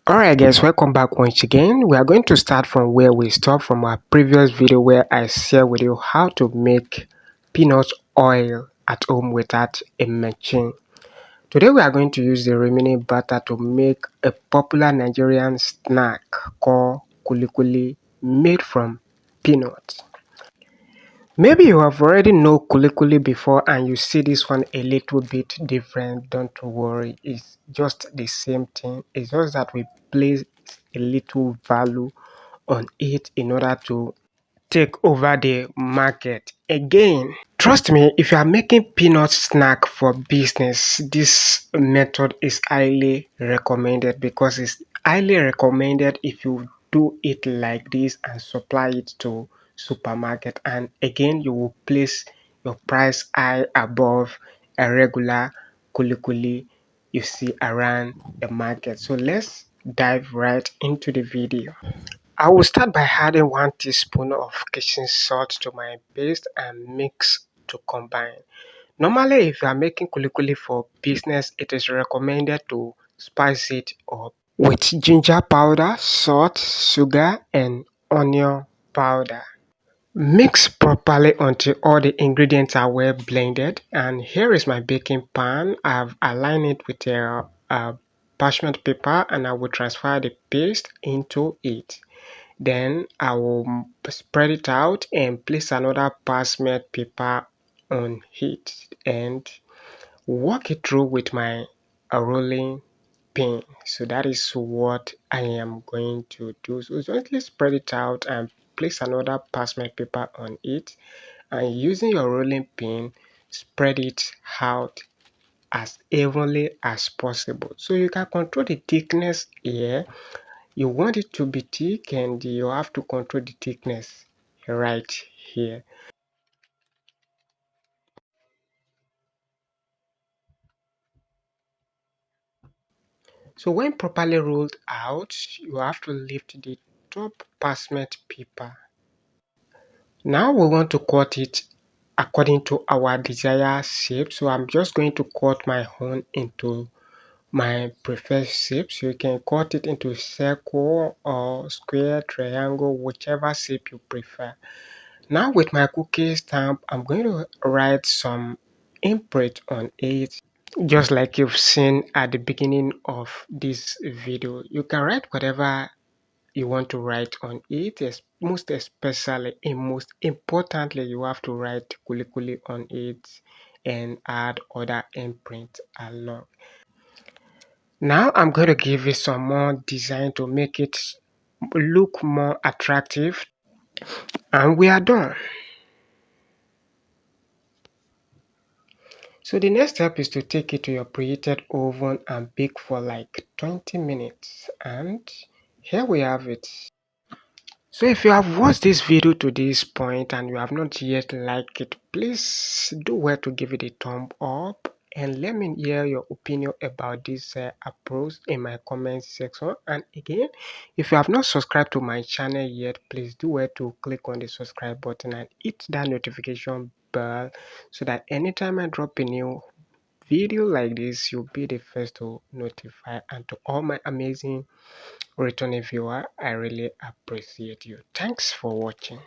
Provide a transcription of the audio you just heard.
Alright guys, welcome back once again. We are going to start from where we stopped from our previous video where I share with you how to make peanut oil at home without a machine. Today we are going to use the remaining butter to make a popular Nigerian snack called Kuli Kuli made from peanuts. Maybe you have already know Kuli Kuli before and you see this one a little bit different. Don't worry, it's just the same thing. It's just that we place a little value on it in order to take over the market again. Trust me, if you are making peanut snack for business, this method is highly recommended because it's highly recommended if you do it like this and supply it to supermarket, and again you will place your price high above a regular kuli kuli you see around the market. So let's dive right into the video. I will start by adding 1 teaspoon of kitchen salt to my paste and mix to combine. Normally, if you are making kuli kuli for business, it is recommended to spice it up with ginger powder, salt, sugar, and onion powder. Mix properly until all the ingredients are well blended. And here is my baking pan. I've aligned it with a parchment paper and I will transfer the paste into it. Then I will spread it out and place another parchment paper on it and work it through with my rolling pin. So that is what I am going to do. So gently spread it out and place another parchment paper on it, and using your rolling pin spread it out as evenly as possible. So you can control the thickness here. You want it to be thick and you have to control the thickness right here. So when properly rolled out, you have to lift the top parchment paper. Now we want to cut it according to our desired shape. So I'm just going to cut my own into my preferred shape. So you can cut it into circle or square, triangle, whichever shape you prefer. Now with my cookie stamp, I'm going to write some imprint on it, just like you've seen at the beginning of this video. You can write whatever you want to write on it, most especially and most importantly, you have to write Kuli Kuli on it and add other imprints along. Now I'm going to give it some more design to make it look more attractive, and we are done. So the next step is to take it to your preheated oven and bake for like 20 minutes, and here we have it. So if you have watched this video to this point and you have not yet liked it, please do well to give it a thumb up and let me hear your opinion about this approach in my comment section. And again, if you have not subscribed to my channel yet, please do well to click on the subscribe button and hit that notification bell so that anytime I drop a new video like this, you'll be the first to notify. And to all my amazing returning viewer, I really appreciate you. Thanks for watching.